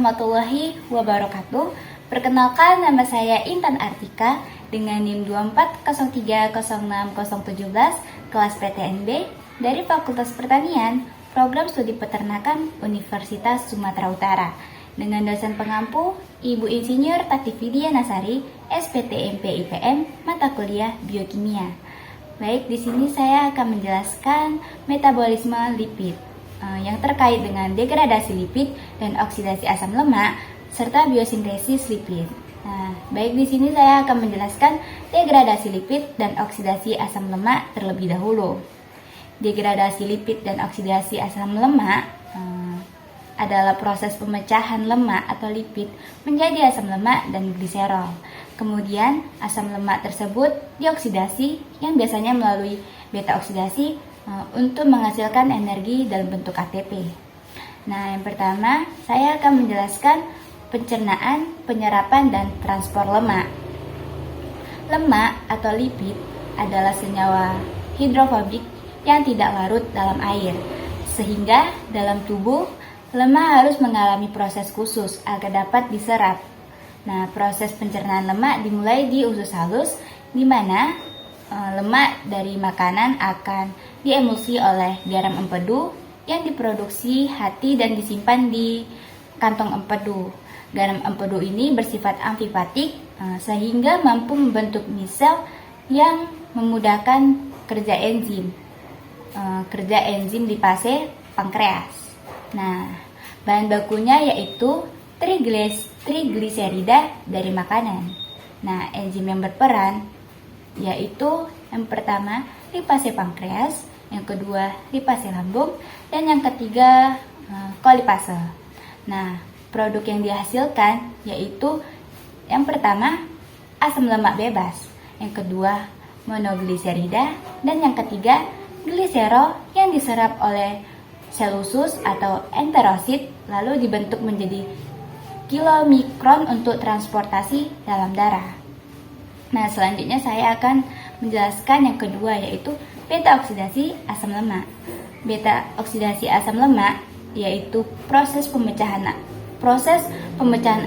warahmatullahi wabarakatuh. Perkenalkan, nama saya Intan Artika dengan NIM 2403060017 kelas PTNB dari Fakultas Pertanian, Program Studi Peternakan Universitas Sumatera Utara dengan dosen pengampu Ibu Insinyur Tati Vidya Nasari, SPTMP IPM, mata kuliah Biokimia. Baik, di sini saya akan menjelaskan metabolisme lipid yang terkait dengan degradasi lipid dan oksidasi asam lemak serta biosintesis lipid. Nah, baik, di sini saya akan menjelaskan degradasi lipid dan oksidasi asam lemak terlebih dahulu. Degradasi lipid dan oksidasi asam lemak adalah proses pemecahan lemak atau lipid menjadi asam lemak dan gliserol. Kemudian asam lemak tersebut dioksidasi yang biasanya melalui beta oksidasi untuk menghasilkan energi dalam bentuk ATP. Nah, yang pertama saya akan menjelaskan pencernaan, penyerapan, dan transport lemak. Lemak atau lipid adalah senyawa hidrofobik yang tidak larut dalam air, sehingga dalam tubuh lemak harus mengalami proses khusus agar dapat diserap. Nah, proses pencernaan lemak dimulai di usus halus, di mana lemak dari makanan akan diemulsi oleh garam empedu yang diproduksi hati dan disimpan di kantong empedu. Garam empedu ini bersifat amfifatik sehingga mampu membentuk misel yang memudahkan kerja enzim lipase pankreas. Nah, bahan bakunya yaitu trigliserida dari makanan. Nah, enzim yang berperan yaitu yang pertama lipase pankreas, yang kedua lipase lambung, dan yang ketiga kolipase. Nah, produk yang dihasilkan yaitu yang pertama asam lemak bebas, yang kedua monogliserida, dan yang ketiga gliserol yang diserap oleh sel usus atau enterosit lalu dibentuk menjadi kilomikron untuk transportasi dalam darah. Nah, selanjutnya saya akan menjelaskan yang kedua yaitu beta oksidasi asam lemak. Beta oksidasi asam lemak yaitu proses pemecahan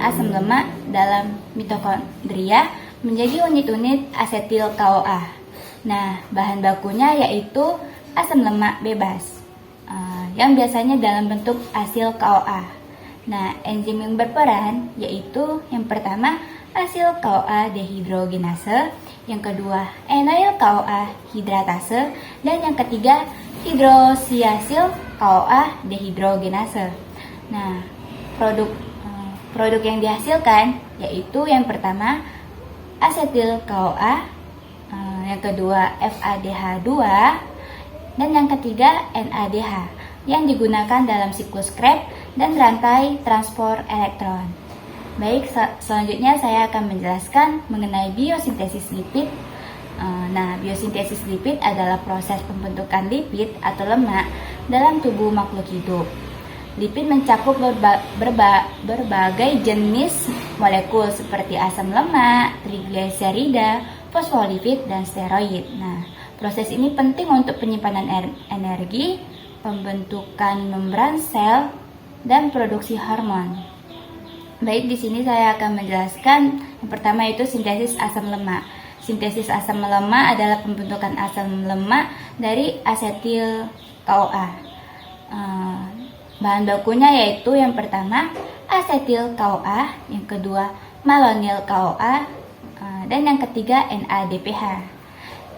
asam lemak dalam mitokondria menjadi unit-unit asetil CoA. Nah, bahan bakunya yaitu asam lemak bebas yang biasanya dalam bentuk asil CoA. Nah, enzim yang berperan yaitu yang pertama asil CoA dehidrogenase, yang kedua enyl CoA hidratase, dan yang ketiga hidroksiasil CoA dehidrogenase. Nah, produk yang dihasilkan yaitu yang pertama asetil CoA, yang kedua FADH2, dan yang ketiga NADH yang digunakan dalam siklus Krebs dan rantai transport elektron. Baik, selanjutnya saya akan menjelaskan mengenai biosintesis lipid. Nah, biosintesis lipid adalah proses pembentukan lipid atau lemak dalam tubuh makhluk hidup. Lipid mencakup berbagai jenis molekul seperti asam lemak, trigliserida, fosfolipid, dan steroid. Nah, proses ini penting untuk penyimpanan energi, pembentukan membran sel, dan produksi hormon. Baik, di sini saya akan menjelaskan yang pertama itu sintesis asam lemak. Sintesis asam lemak adalah pembentukan asam lemak dari asetil CoA. Bahan bakunya yaitu yang pertama asetil CoA, yang kedua malonyl CoA, dan yang ketiga NADPH.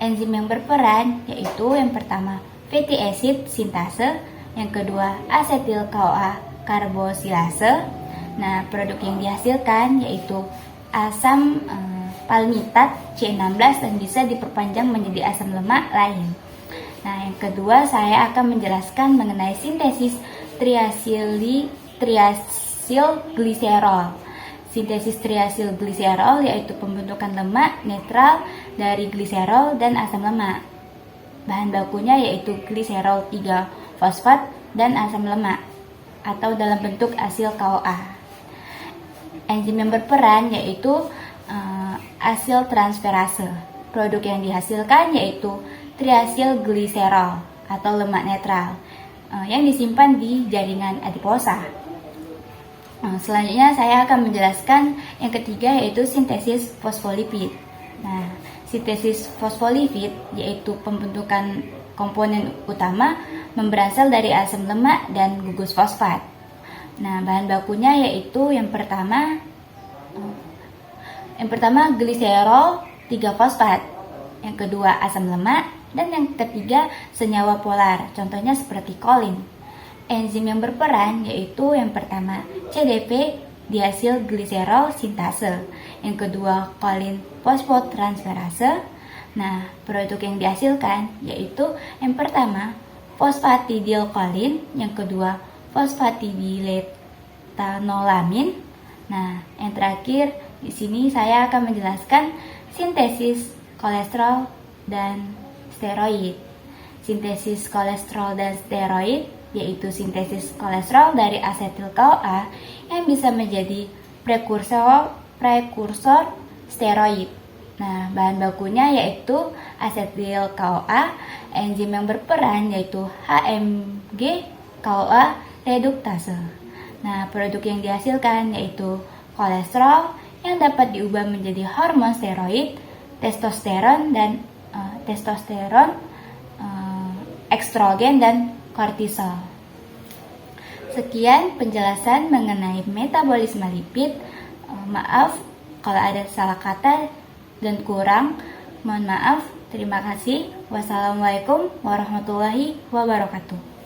Enzim yang berperan yaitu yang pertama fatty acid sintase, yang kedua asetil CoA karbosilase. Nah, produk yang dihasilkan yaitu asam palmitat C16 dan bisa diperpanjang menjadi asam lemak lain. Nah, yang kedua saya akan menjelaskan mengenai sintesis triasilgliserol. Sintesis triasilgliserol yaitu pembentukan lemak netral dari gliserol dan asam lemak. Bahan bakunya yaitu gliserol 3-fosfat dan asam lemak atau dalam bentuk asil CoA. Enzim yang berperan yaitu asil transferase. Produk yang dihasilkan yaitu triasilgliserol atau lemak netral yang disimpan di jaringan adiposa. Selanjutnya saya akan menjelaskan yang ketiga, yaitu sintesis fosfolipid. Nah, sintesis fosfolipid yaitu pembentukan komponen utama membran sel dari asam lemak dan gugus fosfat. Nah, bahan bakunya yaitu yang pertama gliserol 3-fosfat, yang kedua asam lemak, dan yang ketiga senyawa polar, contohnya seperti kolin. Enzim yang berperan yaitu yang pertama CDP diasil gliserol sintase, yang kedua kolin fosfotransferase. Nah, produk yang dihasilkan yaitu yang pertama fosfatidilkolin, yang kedua fosfatidilethanolamine. Nah, yang terakhir di sini saya akan menjelaskan sintesis kolesterol dan steroid. Sintesis kolesterol dan steroid yaitu sintesis kolesterol dari asetil CoA yang bisa menjadi prekursor steroid. Nah, bahan bakunya yaitu asetil CoA, enzim yang berperan yaitu HMG CoA reduktase. Nah, produk yang dihasilkan yaitu kolesterol yang dapat diubah menjadi hormon steroid, testosteron, estrogen, dan kortisol. Sekian penjelasan mengenai metabolisme lipid. Maaf kalau ada salah kata dan kurang. Mohon maaf. Terima kasih. Wassalamualaikum warahmatullahi wabarakatuh.